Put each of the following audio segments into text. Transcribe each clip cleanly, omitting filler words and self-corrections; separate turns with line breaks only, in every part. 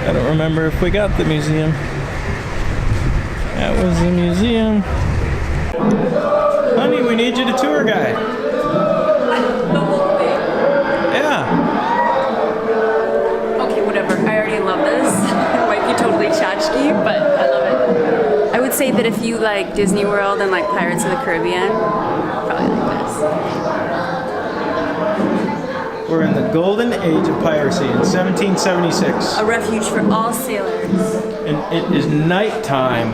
I don't remember if we got the museum. That was the museum. Honey, we need you to tour guide.
The whole thing?
Yeah.
Okay, whatever. I already love this. It might be totally tchotchke, but I love it. I would say that if you like Disney World and like Pirates of the Caribbean, probably like this.
We're in the golden age of piracy in 1776.
A refuge for all sailors.
And it is nighttime,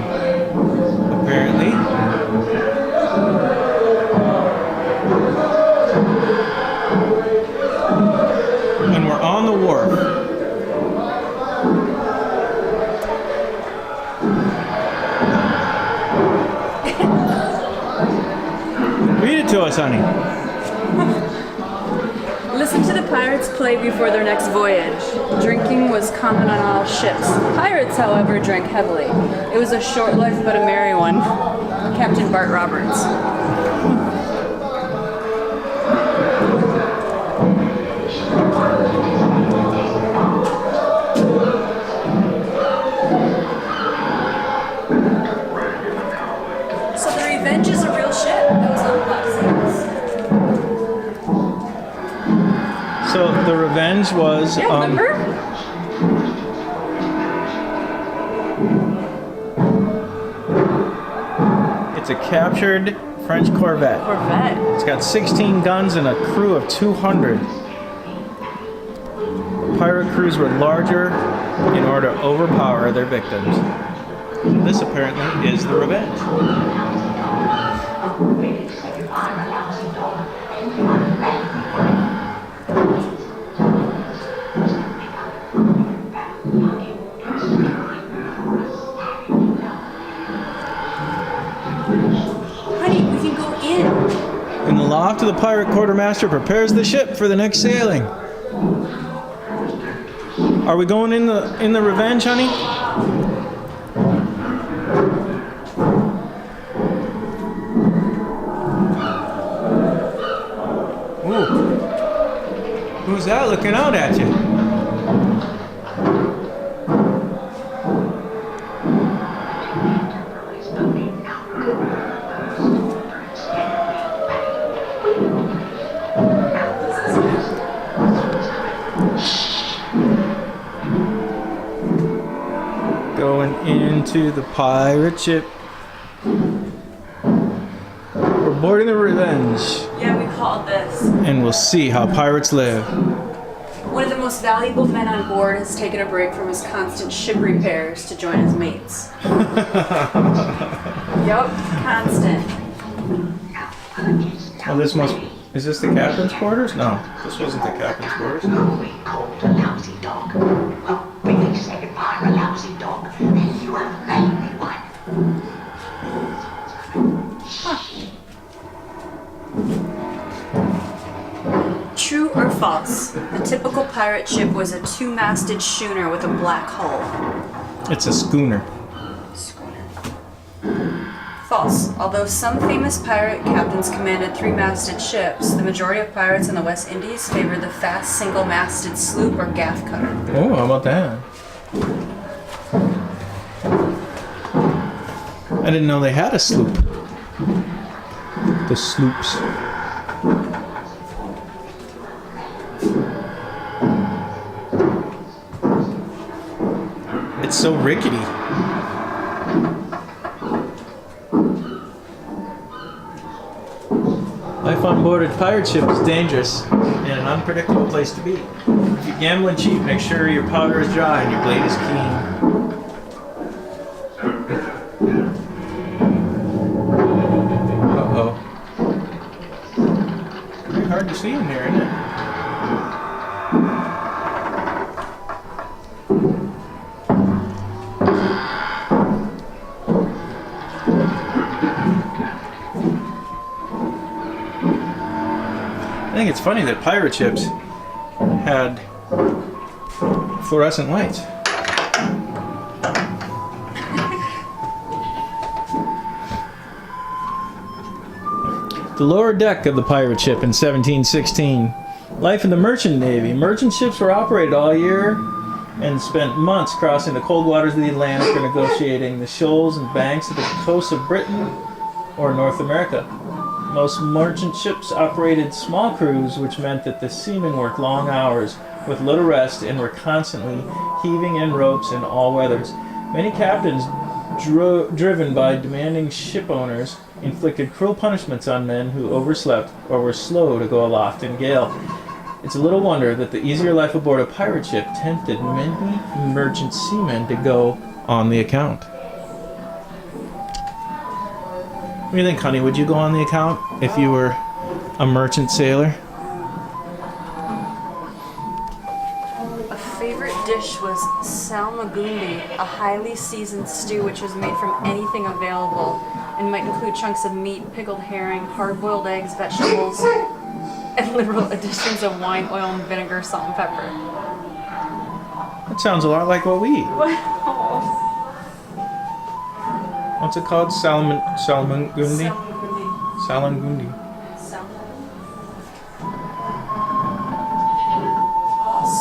apparently. And we're on the wharf. Read it to us, honey.
Listen to the pirates play before their next voyage. Drinking was common on all ships. Pirates, however, drank heavily. It was a short life but a merry one. Captain Bart Roberts. So the Revenge is a real ship that was on Black Seas.
So the Revenge was
Yeah, remember?
It's a captured French Corvette.
Corvette.
It's got 16 guns and a crew of 200. Pirate crews were larger in order to overpower their victims. This apparently is the Revenge.
Honey, we can go in.
In the loft, the pirate quartermaster prepares the ship for the next sailing. Are we going in the Revenge, honey? Ooh. Who's that looking out at you? Going into the pirate ship. We're boarding the Revenge.
Yeah, we called this.
And we'll see how pirates live.
One of the most valuable men on board has taken a break from his constant ship repairs to join his mates. Yup, constant.
Well, this must... Is this the captain's quarters? No, this wasn't the captain's quarters.
We called a lousy dog. Well, really said if I'm a lousy dog, then you have made me one.
True or false? A typical pirate ship was a two-masted schooner with a black hull.
It's a schooner.
False. Although some famous pirate captains commanded three-masted ships, the majority of pirates in the West Indies favored the fast single-masted sloop or gaff cutter.
Oh, how about that? I didn't know they had a sloop. The sloops. It's so rickety. Life on board a pirate ship is dangerous and an unpredictable place to be. If you're gambling cheap, make sure your powder is dry and your blade is keen. Uh-oh. Pretty hard to see in here, isn't it? I think it's funny that pirate ships had fluorescent lights. The lower deck of the pirate ship in 1716. Life in the merchant navy. Merchant ships were operated all year and spent months crossing the cold waters of the Atlantic or negotiating the shoals and banks of the coasts of Britain or North America. Most merchant ships operated small crews, which meant that the seamen worked long hours with little rest and were constantly heaving in ropes in all weathers. Many captains, driven by demanding ship owners, inflicted cruel punishments on men who overslept or were slow to go aloft in gale. It's a little wonder that the easier life aboard a pirate ship tempted many merchant seamen to go on the account. What do you think, honey? Would you go on the account if you were a merchant sailor?
A favorite dish was salmagundi, a highly seasoned stew which was made from anything available and might include chunks of meat, pickled herring, hard-boiled eggs, vegetables, and liberal additions of wine, oil, and vinegar, salt, and pepper.
That sounds a lot like what we eat.
What?
What's it called? Salmagundi? Salangundi.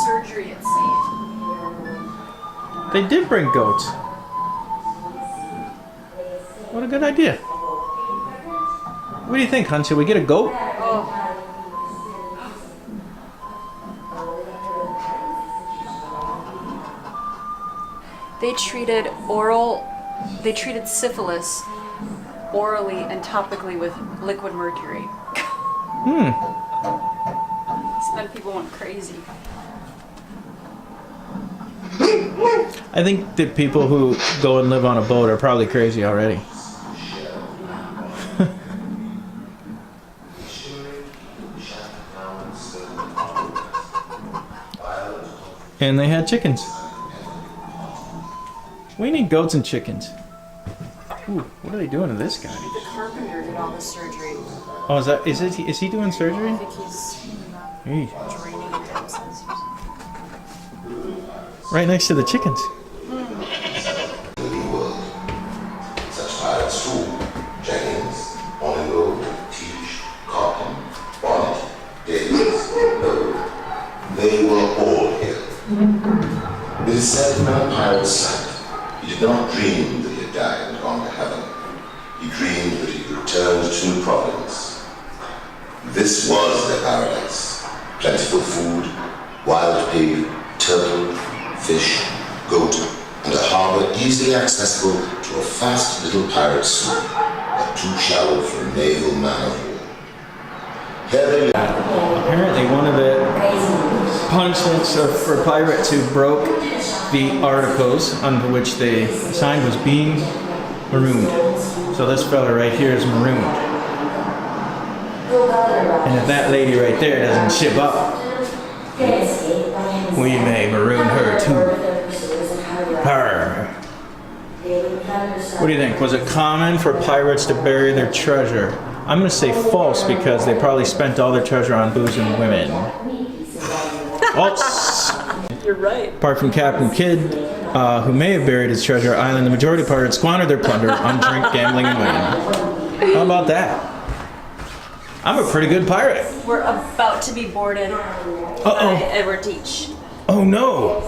Surgery at sea.
They did bring goats. What a good idea. What do you think, hon? Should we get a goat?
Oh. They treated syphilis orally and topically with liquid mercury. So then people went crazy.
I think that people who go and live on a boat are probably crazy already. And they had chickens. We need goats and chickens. Ooh, what are they doing to this guy?
The carpenter did all the surgery.
Oh, is he doing surgery?
I think he's
Hey.
draining intestines.
Right next to the chickens.
Such pirates too: Jennings, Monaco, Teach, Cotton, Bonnet, Davis, Lowe. They were all here. It is said when a pirate sank, he did not dream that he had died and gone to heaven. He dreamed that he returned to New Providence. This was their paradise: plentiful food, wild pig, turtle, fish, goat, and a harbor easily accessible to a fast little pirate sloop, but too shallow for a naval man of war. Here they lived.
Apparently one of the punishments for pirates who broke the articles under which they signed was being marooned. So this fella right here is marooned. And if that lady right there doesn't ship up, we may maroon her too. Arr. What do you think? Was it common for pirates to bury their treasure? I'm going to say false because they probably spent all their treasure on booze and women. False.
You're right.
Apart from Captain Kidd, who may have buried his treasure island, the majority of pirates squandered their plunder on drink, gambling, and women. How about that? I'm a pretty good pirate.
We're about to be boarded by Edward Teach.
Oh no!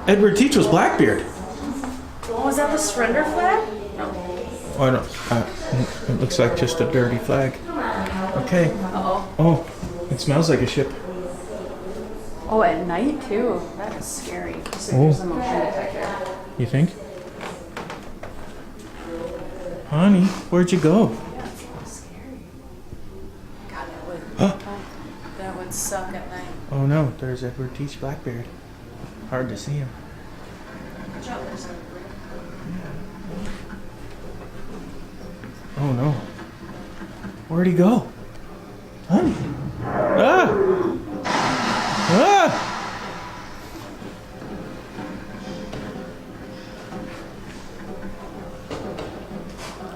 Edward Teach was Blackbeard.
Was that the surrender flag? No.
Oh no, it looks like just a dirty flag. Okay.
Uh-oh.
Oh, it smells like a ship.
Oh, at night too? That is scary. So there's a motion detector.
You think? Honey, where'd you go?
Yeah, it's a little scary. God, that would suck at night.
Oh no, there's Edward Teach Blackbeard. Hard to see him.
Good job, there's a
Oh no. Where'd he go? Honey. Ah! Ah!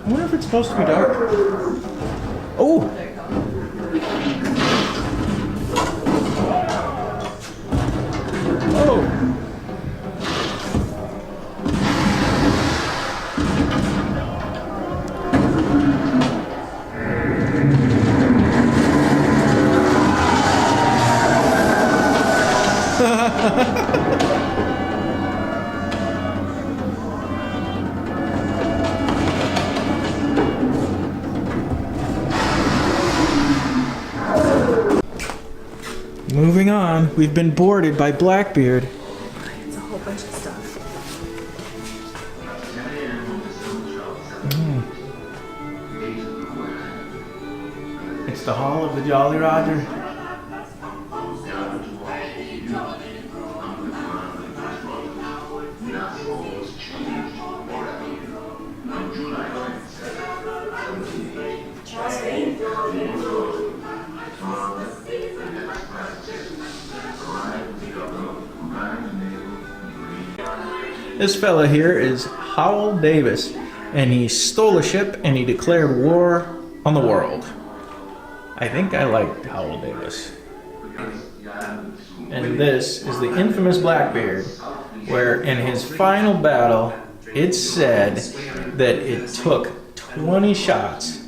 I wonder if it's supposed to be dark. Oh!
There you go.
Oh! Moving on, we've been boarded by Blackbeard.
It's a whole bunch of stuff.
It's the Hall of the Jolly Roger. This fella here is Howell Davis, and he stole a ship and he declared war on the world. I think I liked Howell Davis. And this is the infamous Blackbeard, where in his final battle, it's said that it took 20 shots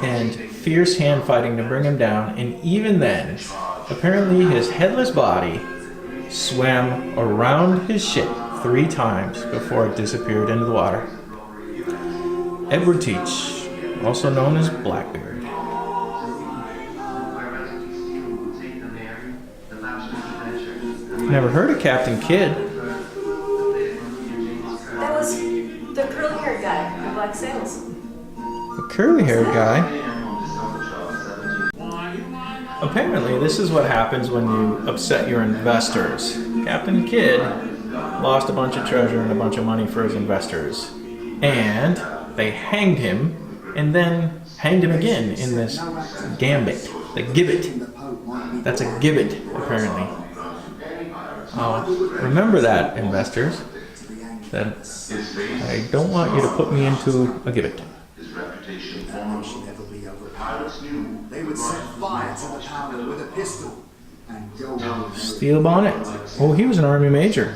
and fierce hand fighting to bring him down, and even then, apparently his headless body swam around his ship 3 times before it disappeared into the water. Edward Teach, also known as Blackbeard. Never heard of Captain Kidd.
That was the curly-haired guy in Black Sails.
The curly-haired guy. Apparently, this is what happens when you upset your investors. Captain Kidd lost a bunch of treasure and a bunch of money for his investors. And they hanged him, and then hanged him again in this gambit. The gibbet. That's a gibbet, apparently. Remember that, investors. That I don't want you to put me into a gibbet.
They would set fire to the powder with a pistol and go.
Steel bonnet. Oh, he was an army major.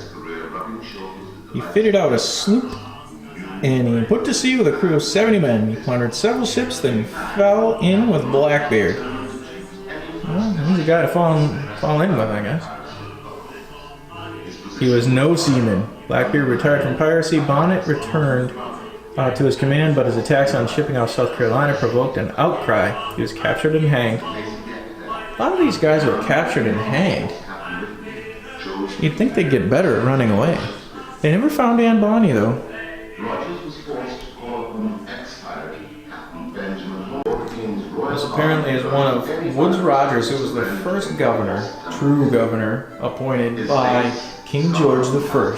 He fitted out a sloop and he put to sea with a crew of 70 men. He plundered several ships, then fell in with Blackbeard. Well, he's a guy to fall in with, I guess. He was no seaman. Blackbeard retired from piracy. Bonnet returned to his command, but his attacks on shipping off South Carolina provoked an outcry. He was captured and hanged. A lot of these guys were captured and hanged. You'd think they'd get better at running away. They never found Anne Bonny, though. This apparently is one of Woodes Rogers, who was the first governor, true governor, appointed by King George I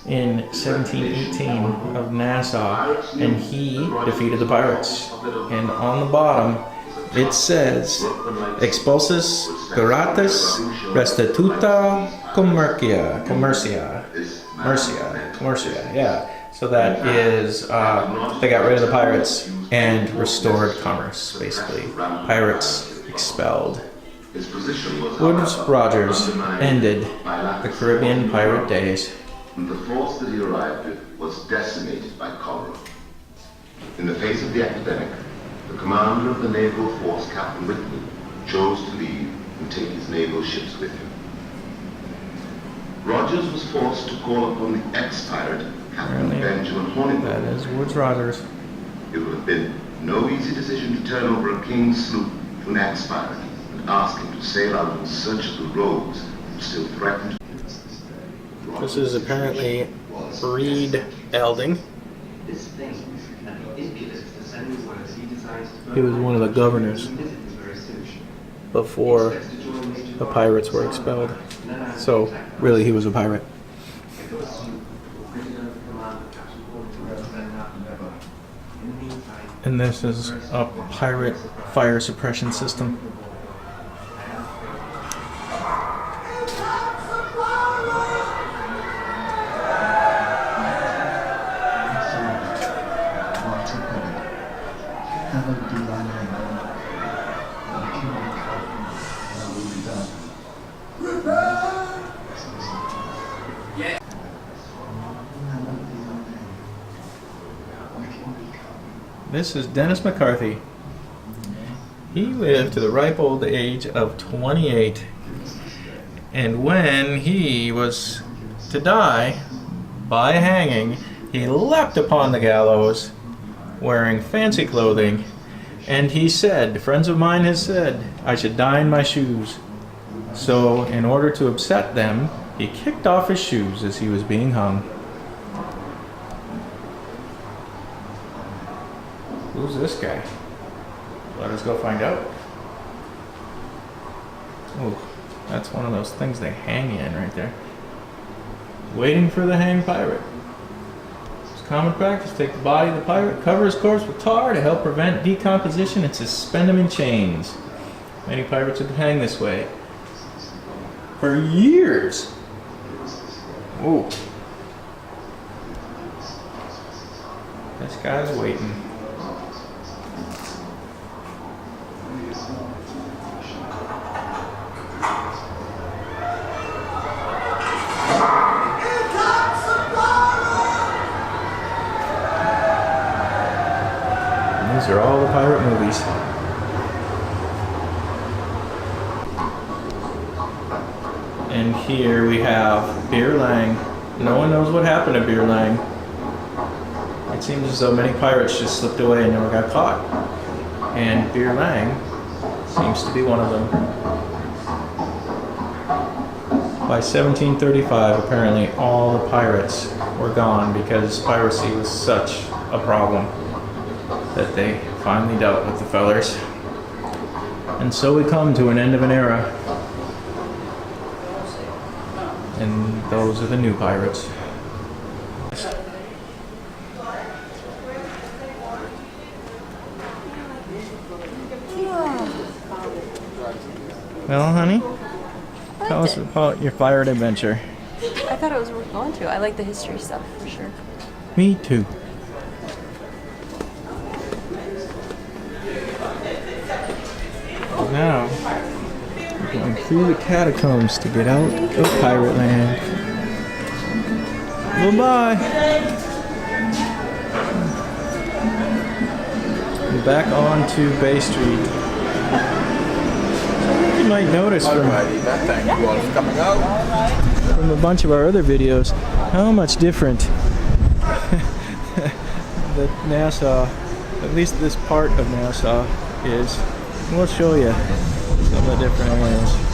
in 1718 of Nassau, and he defeated the pirates. And on the bottom, it says, Expulsus gratis restituta commercia, yeah. So that is, they got rid of the pirates and restored commerce, basically. Pirates expelled. Woodes Rogers ended the Caribbean pirate days.
The force that he arrived with was decimated by cholera. In the face of the epidemic, the commander of the naval force, Captain Whitney, chose to leave and take his naval ships with him. Rogers was forced to call upon the ex-pirate, Captain Benjamin Hornigold.
That is Woodes Rogers.
It would have been no easy decision to turn over a king's sloop to an ex-pirate and ask him to sail out in search of the rogues who still threatened.
This is apparently Reed Elding. He was one of the governors before the pirates were expelled. So, really, he was a pirate. And this is a pirate fire suppression system. This is Dennis McCarthy. He lived to the ripe old age of 28. And when he was to die by hanging, he leapt upon the gallows wearing fancy clothing, and he said, friends of mine has said, I should die in my shoes. So in order to upset them, he kicked off his shoes as he was being hung. Who's this guy? Let us go find out. Oh, that's one of those things they hang in right there. Waiting for the hanged pirate. It's common practice to take the body of the pirate, cover his corpse with tar to help prevent decomposition, and suspend him in chains. Many pirates have been hanged this way for years. Oh, this guy's waiting. These are all the pirate movies. And here we have Beer Lang. No one knows what happened to Beer Lang. It seems as though many pirates just slipped away and never got caught. And Beer Lang seems to be one of them. By 1735, apparently all the pirates were gone because piracy was such a problem that they finally dealt with the fellers. And so we come to an end of an era. And those are the new pirates. Well, honey, tell us about your pirate adventure.
I thought it was worth going to. I like the history stuff for sure.
Me too. Now, we're going through the catacombs to get out of Pirate Land. Bye-bye. We're back on to Bay Street. You might notice from a bunch of our other videos how much different that Nassau, at least this part of Nassau, is. We'll show you some of the different areas.